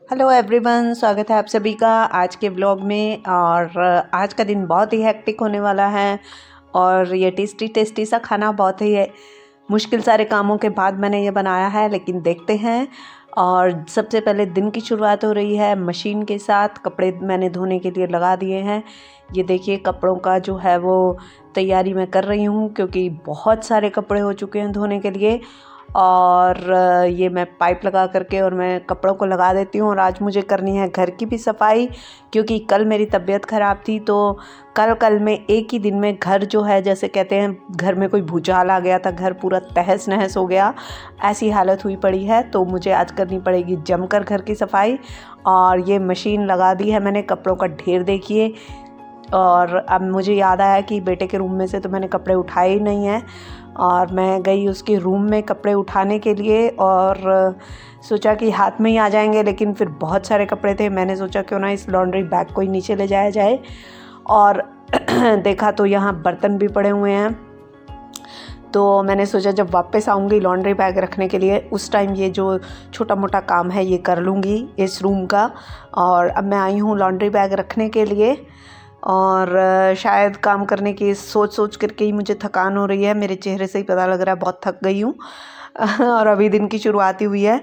Hello everyone, स्वागत है आप सभी का आज के व्लॉग में। और आज का दिन बहुत ही हेक्टिक होने वाला है और ये टेस्टी सा खाना बहुत ही मुश्किल सारे कामों के बाद मैंने ये बनाया है, लेकिन देखते हैं। और सबसे पहले दिन की शुरुआत हो रही है मशीन के साथ। कपड़े मैंने धोने के लिए लगा दिए हैं। ये देखिए कपड़ों का जो है वो तैयारी मैं कर रही हूँ, क्योंकि बहुत सारे कपड़े हो चुके हैं धोने के लिए। और ये मैं पाइप लगा करके और मैं कपड़ों को लगा देती हूँ। और आज मुझे करनी है घर की भी सफाई, क्योंकि कल मेरी तबीयत ख़राब थी। तो कल में एक ही दिन में घर जो है, जैसे कहते हैं घर में कोई भूचाल आ गया था, घर पूरा तहस नहस हो गया, ऐसी हालत हुई पड़ी है। तो मुझे आज करनी पड़ेगी जमकर घर की सफाई। और ये मशीन लगा दी है मैंने, कपड़ों का ढेर देखिए। और अब मुझे याद आया कि बेटे के रूम में से तो मैंने कपड़े उठाए ही नहीं हैं। और मैं गई उसके रूम में कपड़े उठाने के लिए और सोचा कि हाथ में ही आ जाएंगे, लेकिन फिर बहुत सारे कपड़े थे। मैंने सोचा क्यों ना इस लॉन्ड्री बैग को ही नीचे ले जाया जाए। और देखा तो यहाँ बर्तन भी पड़े हुए हैं। तो मैंने सोचा जब वापस आऊँगी लॉन्ड्री बैग रखने के लिए, उस टाइम ये जो छोटा मोटा काम है ये कर लूँगी इस रूम का। और अब मैं आई हूँ लॉन्ड्री बैग रखने के लिए। और शायद काम करने की सोच करके ही मुझे थकान हो रही है। मेरे चेहरे से ही पता लग रहा है बहुत थक गई हूँ। और अभी दिन की शुरुआत ही हुई है।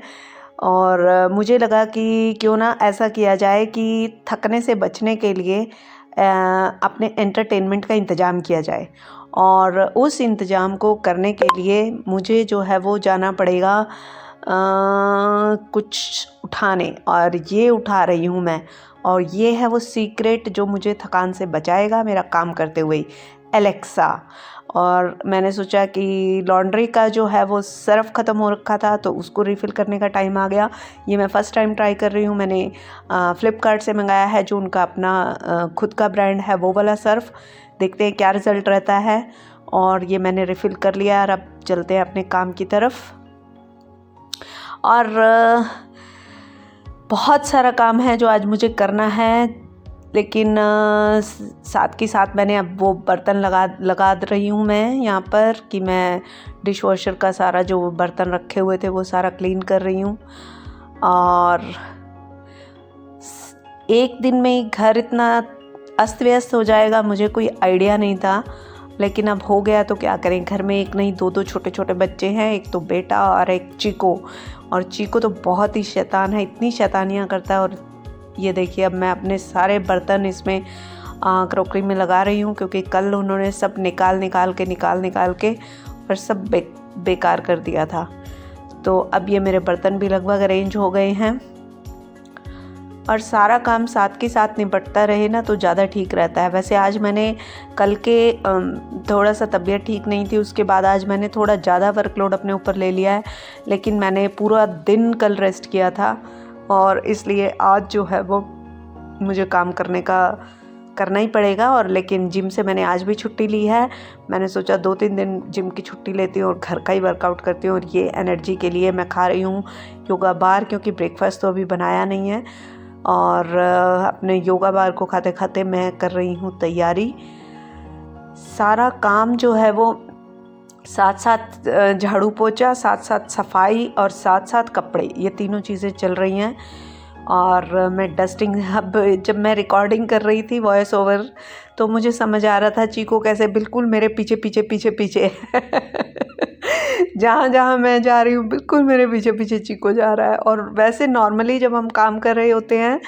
और मुझे लगा कि क्यों ना ऐसा किया जाए कि थकने से बचने के लिए अपने एंटरटेनमेंट का इंतज़ाम किया जाए। और उस इंतज़ाम को करने के लिए मुझे जो है वो जाना पड़ेगा कुछ उठाने। और ये उठा रही हूँ मैं। और ये है वो सीक्रेट जो मुझे थकान से बचाएगा मेरा काम करते हुए, एलेक्सा। और मैंने सोचा कि लॉन्ड्री का जो है वो सर्फ ख़त्म हो रखा था, तो उसको रिफ़िल करने का टाइम आ गया। ये मैं फ़र्स्ट टाइम ट्राई कर रही हूँ। मैंने फ़्लिपकार्ट से मंगाया है, जो उनका अपना खुद का ब्रांड है, वो वाला सर्फ। देखते हैं क्या रिज़ल्ट रहता है। और ये मैंने रिफ़िल कर लिया। और अब चलते हैं अपने काम की तरफ। और बहुत सारा काम है जो आज मुझे करना है, लेकिन साथ के साथ मैंने अब वो बर्तन लगा रही हूँ मैं यहाँ पर, कि मैं डिश वॉशर का सारा जो बर्तन रखे हुए थे वो सारा क्लीन कर रही हूँ। और एक दिन में ही घर इतना अस्त व्यस्त हो जाएगा, मुझे कोई आइडिया नहीं था, लेकिन अब हो गया तो क्या करें। घर में एक नहीं दो छोटे छोटे बच्चे हैं, एक तो बेटा और एक चीको। और चीको तो बहुत ही शैतान है, इतनी शैतानियाँ करता है। और ये देखिए अब मैं अपने सारे बर्तन इसमें क्रॉकरी में लगा रही हूँ, क्योंकि कल उन्होंने सब निकाल के और सब बेकार कर दिया था। तो अब ये मेरे बर्तन भी लगभग अरेंज हो गए हैं। और सारा काम साथ के साथ निपटता रहे ना तो ज़्यादा ठीक रहता है। वैसे आज मैंने कल के थोड़ा सा तबीयत ठीक नहीं थी, उसके बाद आज मैंने थोड़ा ज़्यादा वर्कलोड अपने ऊपर ले लिया है। लेकिन मैंने पूरा दिन कल रेस्ट किया था, और इसलिए आज जो है वो मुझे काम करना ही पड़ेगा। और लेकिन जिम से मैंने आज भी छुट्टी ली है। मैंने सोचा 2-3 दिन जिम की छुट्टी लेती हूँ और घर का ही वर्कआउट करती हूँ। और ये एनर्जी के लिए मैं खा रही हूँ योगा बार, क्योंकि ब्रेकफास्ट तो अभी बनाया नहीं है। और अपने योगा बार को खाते खाते मैं कर रही हूँ तैयारी। सारा काम जो है वो साथ साथ झाड़ू पोछा, साथ साथ सफाई और साथ साथ कपड़े, ये तीनों चीज़ें चल रही हैं। और मैं डस्टिंग, अब जब मैं रिकॉर्डिंग कर रही थी वॉइस ओवर, तो मुझे समझ आ रहा था चीको कैसे बिल्कुल मेरे पीछे जहाँ मैं जा रही हूँ बिल्कुल मेरे पीछे चीको जा रहा है। और वैसे नॉर्मली जब हम काम कर रहे होते हैं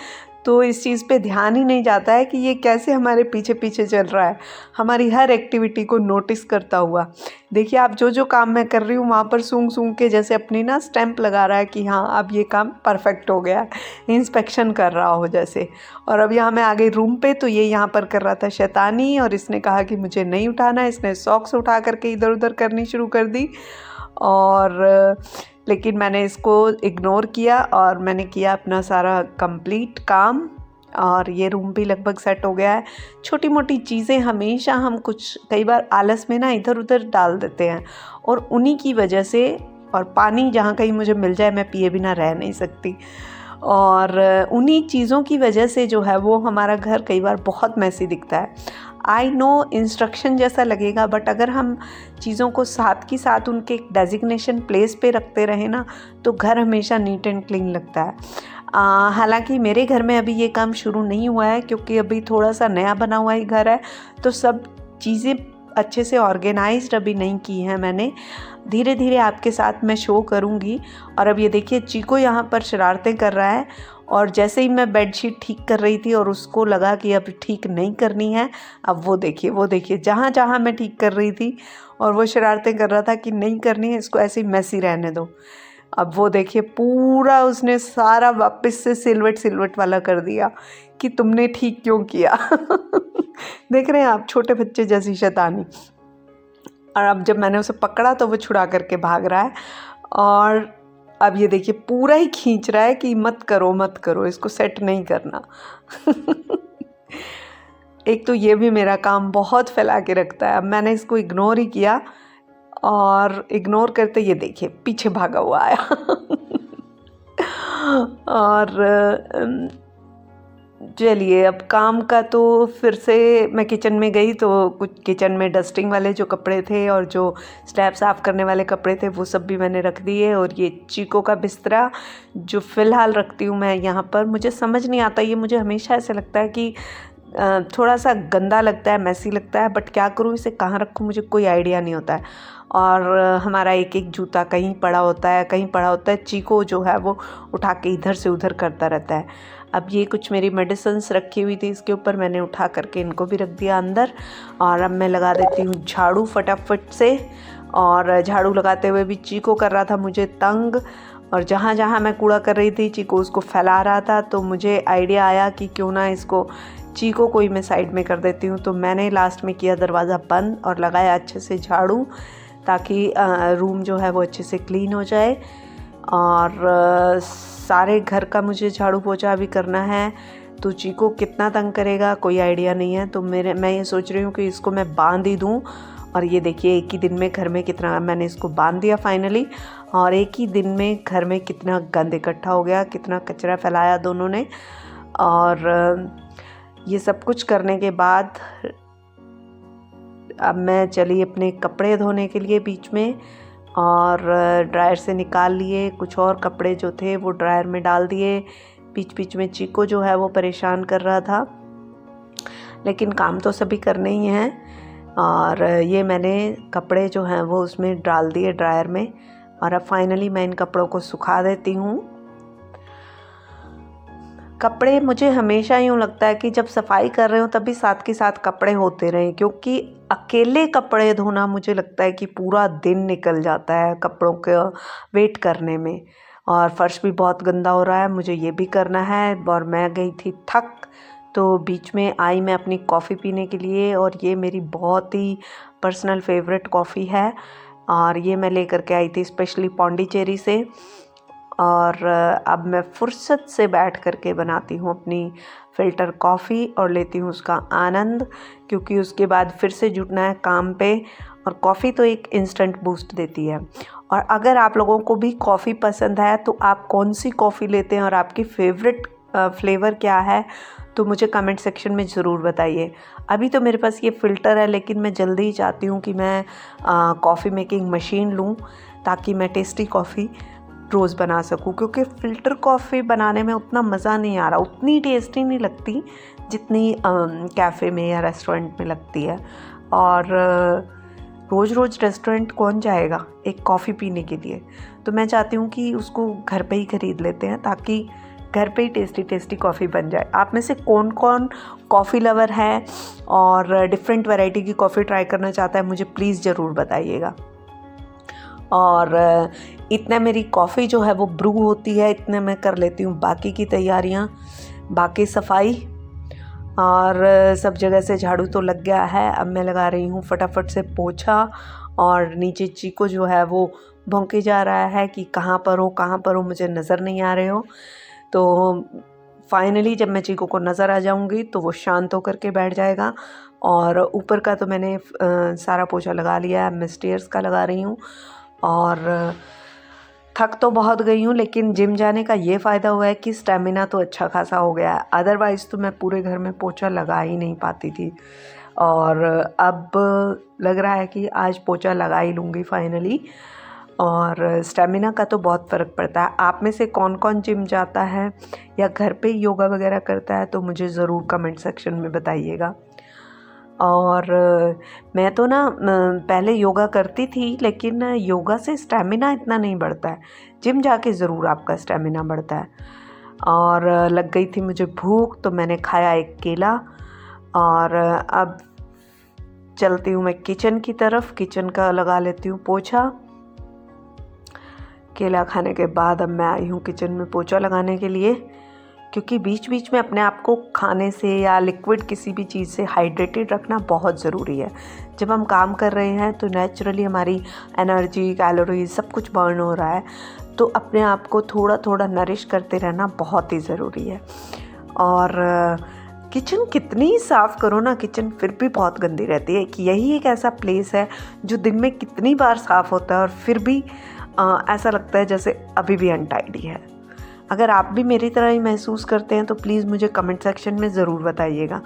तो इस चीज़ पे ध्यान ही नहीं जाता है कि ये कैसे हमारे पीछे चल रहा है, हमारी हर एक्टिविटी को नोटिस करता हुआ। देखिए आप जो काम मैं कर रही हूँ वहाँ पर सूंघ के जैसे अपनी ना स्टैंप लगा रहा है कि हाँ अब ये काम परफेक्ट हो गया है, इंस्पेक्शन कर रहा हो जैसे। और अब यहाँ मैं आ गई रूम पे, तो ये यहाँ पर कर रहा था शैतानी, और इसने कहा कि मुझे नहीं उठाना। इसने सॉक्स उठा करके इधर उधर करनी शुरू कर दी। और लेकिन मैंने इसको इग्नोर किया और मैंने किया अपना सारा कंप्लीट काम। और ये रूम भी लगभग सेट हो गया है। छोटी मोटी चीज़ें हमेशा हम कई बार आलस में ना इधर उधर डाल देते हैं, और उन्हीं की वजह से। और पानी जहाँ कहीं मुझे मिल जाए मैं पिए बिना रह नहीं सकती। और उन्हीं चीज़ों की वजह से जो है वो हमारा घर कई बार बहुत मैसी दिखता है। आई नो इंस्ट्रक्शन जैसा लगेगा, बट अगर हम चीज़ों को साथ की साथ उनके एक डेजिग्नेशन प्लेस पे रखते रहें ना, तो घर हमेशा नीट एंड क्लीन लगता है। हालांकि मेरे घर में अभी ये काम शुरू नहीं हुआ है क्योंकि अभी थोड़ा सा नया बना हुआ ही घर है, तो सब चीज़ें अच्छे से ऑर्गेनाइज्ड अभी नहीं की हैं मैंने। धीरे धीरे आपके साथ मैं शो करूँगी। और अब ये देखिए चीकू यहाँ पर शरारतें कर रहा है, और जैसे ही मैं बेडशीट ठीक कर रही थी और उसको लगा कि अब ठीक नहीं करनी है, अब वो देखिए जहाँ जहाँ मैं ठीक कर रही थी और वो शरारतें कर रहा था कि नहीं करनी है, इसको ऐसे ही मैसी रहने दो। अब वो देखिए पूरा उसने सारा वापस से सिलवट वाला कर दिया कि तुमने ठीक क्यों किया। देख रहे हैं आप, छोटे बच्चे जैसी शैतानी। और अब जब मैंने उसे पकड़ा तो वो छुड़ा करके भाग रहा है, और अब ये देखिए पूरा ही खींच रहा है कि मत करो, इसको सेट नहीं करना। एक तो ये भी मेरा काम बहुत फैला के रखता है। अब मैंने इसको इग्नोर ही किया, और इग्नोर करते ये देखिए पीछे भागा हुआ आया। और चलिए अब काम का तो फिर से मैं किचन में गई तो कुछ किचन में डस्टिंग वाले जो कपड़े थे और जो स्लैब साफ़ करने वाले कपड़े थे वो सब भी मैंने रख दिए। और ये चीको का बिस्तरा जो फ़िलहाल रखती हूँ मैं यहाँ पर, मुझे समझ नहीं आता, ये मुझे हमेशा ऐसे लगता है कि थोड़ा सा गंदा लगता है, मैसी लगता है, बट क्या करूँ, इसे कहाँ रखूँ मुझे कोई आइडिया नहीं होता है। और हमारा एक एक जूता कहीं पड़ा होता है, चीको जो है वो उठा के इधर से उधर करता रहता है। अब ये कुछ मेरी मेडिसिन्स रखी हुई थी इसके ऊपर, मैंने उठा करके इनको भी रख दिया अंदर। और अब मैं लगा देती हूँ झाड़ू फटाफट से। और झाड़ू लगाते हुए भी चीको कर रहा था मुझे तंग, और जहाँ जहाँ मैं कूड़ा कर रही थी चीको उसको फैला रहा था। तो मुझे आइडिया आया कि क्यों ना इसको चीको को ही मैं साइड में कर देती हूँ। तो मैंने लास्ट में किया दरवाज़ा बंद और लगाया अच्छे से झाड़ू, ताकि रूम जो है वो अच्छे से क्लीन हो जाए। और सारे घर का मुझे झाड़ू पोछा भी करना है, तो चीको कितना तंग करेगा कोई आइडिया नहीं है। तो मैं ये सोच रही हूँ कि इसको मैं बांध ही दूँ। और ये देखिए एक ही दिन में घर में कितना, मैंने इसको बांध दिया फाइनली, और एक ही दिन में घर में कितना गंद इकट्ठा हो गया, कितना कचरा फैलाया दोनों ने। और ये सब कुछ करने के बाद अब मैं चली अपने कपड़े धोने के लिए बीच में, और ड्रायर से निकाल लिए, कुछ और कपड़े जो थे वो ड्रायर में डाल दिए। बीच में चीको जो है वो परेशान कर रहा था, लेकिन काम तो सभी करने ही हैं। और ये मैंने कपड़े जो हैं वो उसमें डाल दिए ड्रायर में, और अब फाइनली मैं इन कपड़ों को सुखा देती हूँ। कपड़े मुझे हमेशा यूँ लगता है कि जब सफाई कर रहे हो तभी साथ के साथ कपड़े होते रहें, क्योंकि अकेले कपड़े धोना मुझे लगता है कि पूरा दिन निकल जाता है कपड़ों के वेट करने में। और फर्श भी बहुत गंदा हो रहा है, मुझे ये भी करना है। और मैं गई थी थक, तो बीच में आई मैं अपनी कॉफ़ी पीने के लिए, और ये मेरी बहुत ही पर्सनल फेवरेट कॉफ़ी है, और ये मैं लेकर के आई थी स्पेशली पौंडीचेरी से। और अब मैं फुर्सत से बैठ करके बनाती हूँ अपनी फ़िल्टर कॉफ़ी और लेती हूँ उसका आनंद, क्योंकि उसके बाद फिर से जुटना है काम पे। और कॉफ़ी तो एक इंस्टेंट बूस्ट देती है। और अगर आप लोगों को भी कॉफ़ी पसंद है तो आप कौन सी कॉफ़ी लेते हैं और आपकी फेवरेट फ्लेवर क्या है, तो मुझे कमेंट सेक्शन में ज़रूर बताइए। अभी तो मेरे पास ये फ़िल्टर है, लेकिन मैं जल्दी ही चाहती हूँ कि मैं कॉफ़ी मेकिंग मशीन लूँ, ताकि मैं टेस्टी कॉफ़ी रोज़ बना सकूँ। क्योंकि फ़िल्टर कॉफ़ी बनाने में उतना मज़ा नहीं आ रहा, उतनी टेस्टी नहीं लगती जितनी कैफ़े में या रेस्टोरेंट में लगती है। और रोज़ रोज़ रेस्टोरेंट कौन जाएगा एक कॉफ़ी पीने के लिए, तो मैं चाहती हूँ कि उसको घर पे ही ख़रीद लेते हैं, ताकि घर पे ही टेस्टी टेस्टी कॉफ़ी बन जाए। आप में से कौन कौन कॉफ़ी लवर है और डिफरेंट वैरायटी की कॉफ़ी ट्राई करना चाहता है, मुझे प्लीज़ ज़रूर बताइएगा। और इतना मेरी कॉफ़ी जो है वो ब्रू होती है, इतने मैं कर लेती हूँ बाकी की तैयारियाँ, बाकी सफाई। और सब जगह से झाड़ू तो लग गया है, अब मैं लगा रही हूँ फटाफट से पोछा। और नीचे चीको जो है वो भौंके जा रहा है कि कहाँ पर हो, मुझे नज़र नहीं आ रहे हो। तो फाइनली जब मैं चीको को नज़र आ जाऊँगी तो वो शांत होकर के बैठ जाएगा। और ऊपर का तो मैंने सारा पोछा लगा लिया है, मैं स्टेयर्स का लगा रही हूँ। और थक तो बहुत गई हूँ, लेकिन जिम जाने का ये फ़ायदा हुआ है कि स्टेमिना तो अच्छा खासा हो गया है, अदरवाइज़ तो मैं पूरे घर में पोछा लगा ही नहीं पाती थी। और अब लग रहा है कि आज पोछा लगा ही लूँगी फाइनली। और स्टेमिना का तो बहुत फ़र्क पड़ता है। आप में से कौन कौन जिम जाता है या घर पे योगा वगैरह करता है तो मुझे ज़रूर कमेंट सेक्शन में बताइएगा। और मैं तो ना पहले योगा करती थी, लेकिन योगा से स्टेमिना इतना नहीं बढ़ता है। जिम जाके ज़रूर आपका स्टेमिना बढ़ता है। और लग गई थी मुझे भूख, तो मैंने खाया एक केला। और अब चलती हूँ मैं किचन की तरफ, किचन का लगा लेती हूँ पोछा। केला खाने के बाद अब मैं आई हूँ किचन में पोछा लगाने के लिए, क्योंकि बीच बीच में अपने आप को खाने से या लिक्विड किसी भी चीज़ से हाइड्रेटेड रखना बहुत ज़रूरी है। जब हम काम कर रहे हैं तो नेचुरली हमारी एनर्जी, कैलोरीज सब कुछ बर्न हो रहा है, तो अपने आप को थोड़ा थोड़ा नरिश करते रहना बहुत ही ज़रूरी है। और किचन कितनी ही साफ़ करो ना, किचन फिर भी बहुत गंदी रहती है। कि यही एक ऐसा प्लेस है जो दिन में कितनी बार साफ़ होता है और फिर भी ऐसा लगता है जैसे अभी भी अनटाइडी है। अगर आप भी मेरी तरह ही महसूस करते हैं तो प्लीज़ मुझे कमेंट सेक्शन में ज़रूर बताइएगा।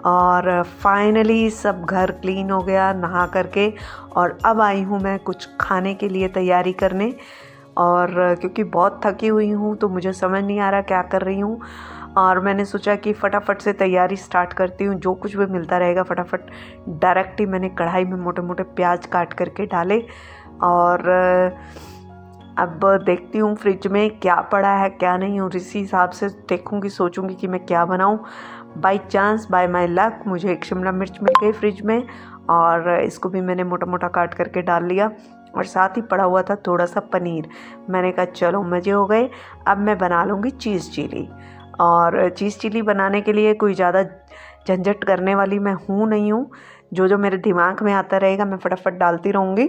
और फाइनली सब घर क्लीन हो गया नहा करके, और अब आई हूँ मैं कुछ खाने के लिए तैयारी करने। और क्योंकि बहुत थकी हुई हूँ तो मुझे समझ नहीं आ रहा क्या कर रही हूँ, और मैंने सोचा कि फटाफट से तैयारी स्टार्ट करती हूँ। जो कुछ भी मिलता रहेगा फटाफट डायरेक्ट ही मैंने कढ़ाई में मोटे मोटे प्याज काट करके डाले। और अब देखती हूँ फ्रिज में क्या पड़ा है क्या नहीं, और इसी हिसाब से देखूँगी, सोचूंगी कि मैं क्या बनाऊँ। By chance, by my luck, मुझे एक शिमला मिर्च मिल गई फ्रिज में, और इसको भी मैंने मोटा मोटा काट करके डाल लिया। और साथ ही पड़ा हुआ था थोड़ा सा पनीर। मैंने कहा चलो मज़े हो गए, अब मैं बना लूँगी चीज़ चिली। और चीज़ चिली बनाने के लिए कोई ज़्यादा झंझट करने वाली मैं नहीं हूँ। जो मेरे दिमाग में आता रहेगा मैं फटाफट डालती रहूँगी,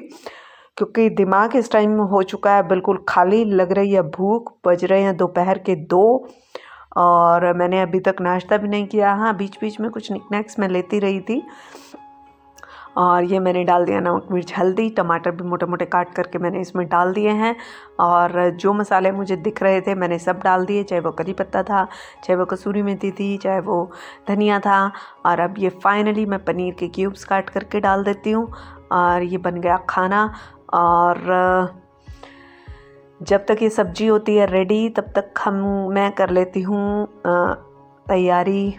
क्योंकि दिमाग इस टाइम हो चुका है बिल्कुल खाली। लग रही है भूख, बज रहे हैं दोपहर के 2, और मैंने अभी तक नाश्ता भी नहीं किया। हाँ, बीच बीच में कुछ निकनैक्स मैं लेती रही थी। और ये मैंने डाल दिया नमक, मिर्च, हल्दी, टमाटर भी मोटे मोटे काट करके मैंने इसमें डाल दिए हैं। और जो मसाले मुझे दिख रहे थे मैंने सब डाल दिए, चाहे वो करी पत्ता था, चाहे वो कसूरी मेथी थी, चाहे वो धनिया था। और अब ये फाइनली मैं पनीर के क्यूब्स काट करके डाल देती हूँ, और ये बन गया खाना। और जब तक ये सब्जी होती है रेडी, तब तक मैं कर लेती हूँ तैयारी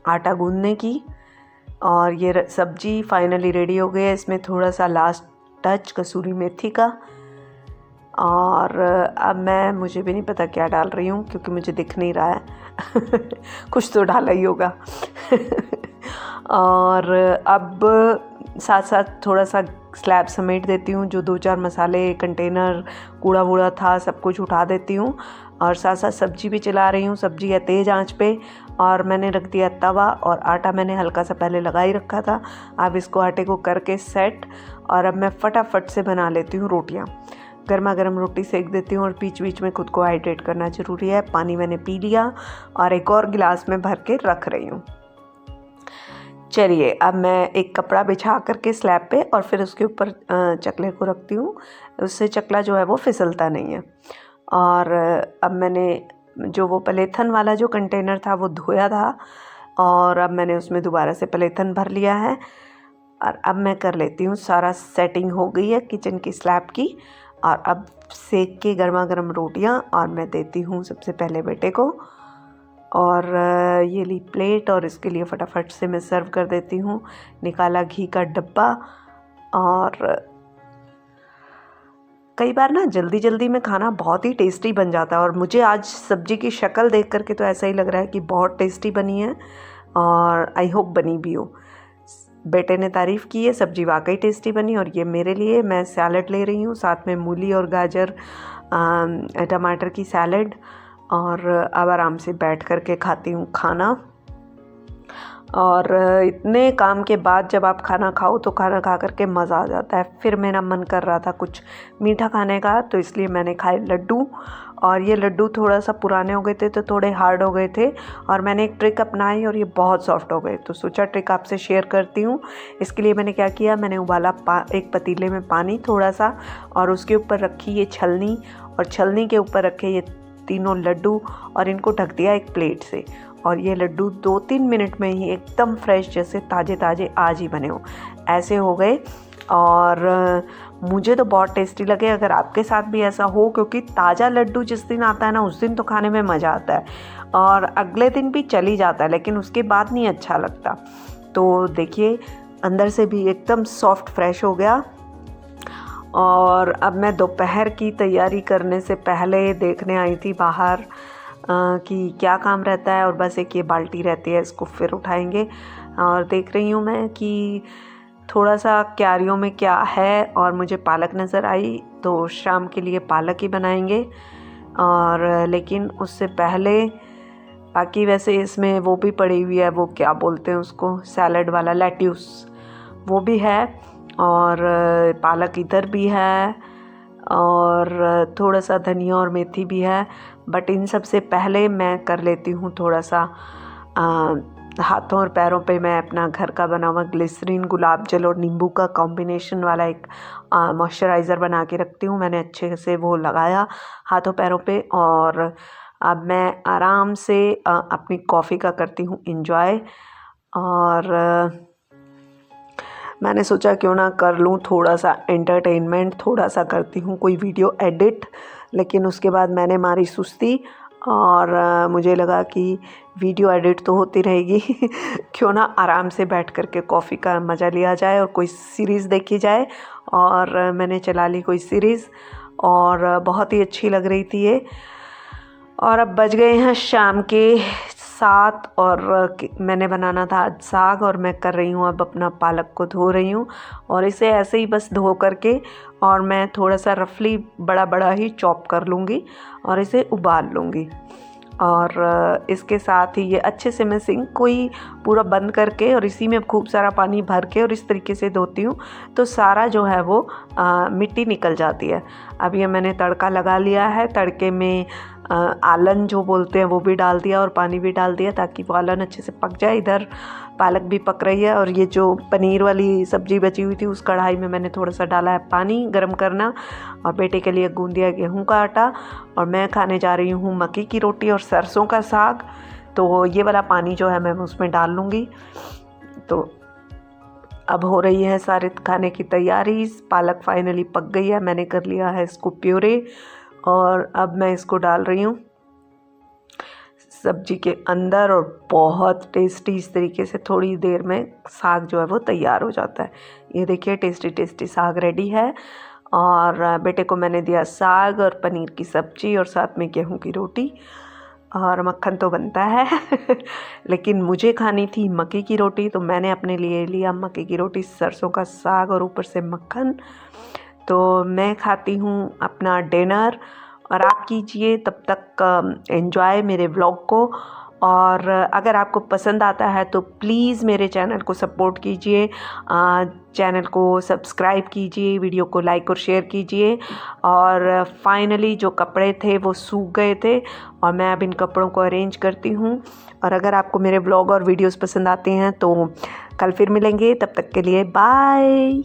आटा गूंदने की। और ये सब्जी फाइनली रेडी हो गई है। इसमें थोड़ा सा लास्ट टच कसूरी मेथी का। और अब मुझे भी नहीं पता क्या डाल रही हूँ, क्योंकि मुझे दिख नहीं रहा है कुछ तो डाला ही होगा और अब साथ साथ थोड़ा सा स्लैब समेट देती हूँ। जो 2-4 मसाले, कंटेनर, कूड़ा वूड़ा था सब कुछ उठा देती हूँ। और साथ साथ सब्जी भी चला रही हूँ। सब्जी है तेज़ आंच पे, और मैंने रख दिया तवा, और आटा मैंने हल्का सा पहले लगा ही रखा था। अब इसको आटे को करके सेट, और अब मैं फटाफट से बना लेती हूँ रोटियाँ। गर्मा गर्म रोटी सेक देती हूँ, और बीच बीच में खुद को हाइड्रेट करना ज़रूरी है। पानी मैंने पी लिया और एक और गिलास में भर के रख रही हूँ। चलिए, अब मैं एक कपड़ा बिछा करके स्लैब पे, और फिर उसके ऊपर चकले को रखती हूँ। उससे चकला जो है वो फिसलता नहीं है। और अब मैंने जो वो पलेथन वाला जो कंटेनर था वो धोया था, और अब मैंने उसमें दोबारा से पलेथन भर लिया है। और अब मैं कर लेती हूँ, सारा सेटिंग हो गई है किचन की स्लैब की। और अब सेक के गर्मा गर्म रोटियाँ, और मैं देती हूँ सबसे पहले बेटे को। और ये ली प्लेट, और इसके लिए फटाफट से मैं सर्व कर देती हूँ। निकाला घी का डब्बा। और कई बार ना जल्दी जल्दी में खाना बहुत ही टेस्टी बन जाता है, और मुझे आज सब्जी की शक्ल देख करके तो ऐसा ही लग रहा है कि बहुत टेस्टी बनी है, और आई होप बनी भी हो। बेटे ने तारीफ़ की है, सब्जी वाकई टेस्टी बनी। और ये मेरे लिए, मैं सैलड ले रही हूँ, साथ में मूली और गाजर टमाटर की सैलड। और अब आराम से बैठ कर के खाती हूँ खाना। और इतने काम के बाद जब आप खाना खाओ तो खाना खा करके मज़ा आ जाता है। फिर मेरा मन कर रहा था कुछ मीठा खाने का, तो इसलिए मैंने खाए लड्डू। और ये लड्डू थोड़ा सा पुराने हो गए थे तो थोड़े हार्ड हो गए थे, और मैंने एक ट्रिक अपनाई और ये बहुत सॉफ्ट हो गए, तो सोचा ट्रिक आपसे शेयर करती हूँ। इसके लिए मैंने क्या किया, मैंने उबाला एक पतीले में पानी थोड़ा सा, और उसके ऊपर रखी ये छलनी, और छलनी के ऊपर रखे ये तीनों लड्डू, और इनको ढक दिया एक प्लेट से। और ये लड्डू 2-3 मिनट में ही एकदम फ्रेश जैसे ताज़े ताज़े आज ही बने हो ऐसे हो गए। और मुझे तो बहुत टेस्टी लगे। अगर आपके साथ भी ऐसा हो, क्योंकि ताज़ा लड्डू जिस दिन आता है ना उस दिन तो खाने में मज़ा आता है और अगले दिन भी चली जाता है, लेकिन उसके बाद नहीं अच्छा लगता। तो देखिए अंदर से भी एकदम सॉफ्ट फ्रेश हो गया। और अब मैं दोपहर की तैयारी करने से पहले देखने आई थी बाहर कि क्या काम रहता है, और बस एक ये बाल्टी रहती है, इसको फिर उठाएंगे। और देख रही हूँ मैं कि थोड़ा सा क्यारियों में क्या है, और मुझे पालक नज़र आई तो शाम के लिए पालक ही बनाएंगे। और लेकिन उससे पहले बाकी वैसे इसमें वो भी पड़ी हुई है, वो क्या बोलते हैं उसको, सैलड वाला लेट्यूस, वो भी है, और पालक इधर भी है, और थोड़ा सा धनिया और मेथी भी है। बट इन सब से पहले मैं कर लेती हूँ थोड़ा सा हाथों और पैरों पे मैं अपना घर का बना हुआ ग्लिसरीन, गुलाब जल और नींबू का कॉम्बिनेशन वाला एक मॉइस्चराइज़र बना के रखती हूँ। मैंने अच्छे से वो लगाया हाथों पैरों पे, और अब मैं आराम से अपनी कॉफ़ी का करती हूँ एंजॉय। और मैंने सोचा क्यों ना कर लूँ थोड़ा सा एंटरटेनमेंट, थोड़ा सा करती हूँ कोई वीडियो एडिट। लेकिन उसके बाद मैंने मारी सुस्ती और मुझे लगा कि वीडियो एडिट तो होती रहेगी क्यों ना आराम से बैठ कर के कॉफ़ी का मज़ा लिया जाए और कोई सीरीज़ देखी जाए। और मैंने चला ली कोई सीरीज़, और बहुत ही अच्छी लग रही थी ये। और अब बज गए हैं शाम के 7, और मैंने बनाना था आज साग, और मैं कर रही हूँ अब अपना पालक को धो रही हूँ, और इसे ऐसे ही बस धो करके और मैं थोड़ा सा रफली बड़ा बड़ा ही चॉप कर लूँगी और इसे उबाल लूँगी। और इसके साथ ही ये अच्छे से मैं सिंक को ही पूरा बंद करके और इसी में खूब सारा पानी भर के और इस तरीके से धोती हूँ तो सारा जो है वो मिट्टी निकल जाती है। अब ये मैंने तड़का लगा लिया है, तड़के में आलन जो बोलते हैं वो भी डाल दिया और पानी भी डाल दिया ताकि वो आलन अच्छे से पक जाए। इधर पालक भी पक रही है, और ये जो पनीर वाली सब्ज़ी बची हुई थी उस कढ़ाई में मैंने थोड़ा सा डाला है पानी गरम करना, और बेटे के लिए गूंद दिया गेहूं का आटा, और मैं खाने जा रही हूँ मक्की की रोटी और सरसों का साग। तो ये वाला पानी जो है मैं उसमें डाल लूँगी। तो अब हो रही है सारे खाने की तैयारी। पालक फाइनली पक गई है, मैंने कर लिया है इसको प्यूरे, और अब मैं इसको डाल रही हूँ सब्जी के अंदर, और बहुत टेस्टी इस तरीके से थोड़ी देर में साग जो है वो तैयार हो जाता है। ये देखिए टेस्टी टेस्टी साग रेडी है। और बेटे को मैंने दिया साग और पनीर की सब्जी और साथ में गेहूं की रोटी, और मक्खन तो बनता है लेकिन मुझे खानी थी मक्की की रोटी, तो मैंने अपने लिए लिया मक्की की रोटी, सरसों का साग और ऊपर से मक्खन। तो मैं खाती हूँ अपना डिनर, और आप कीजिए तब तक एंजॉय मेरे व्लॉग को। और अगर आपको पसंद आता है तो प्लीज़ मेरे चैनल को सपोर्ट कीजिए, चैनल को सब्सक्राइब कीजिए, वीडियो को लाइक और शेयर कीजिए। और फाइनली जो कपड़े थे वो सूख गए थे और मैं अब इन कपड़ों को अरेंज करती हूँ। और अगर आपको मेरे व्लॉग और वीडियोस पसंद आते हैं तो कल फिर मिलेंगे, तब तक के लिए बाय।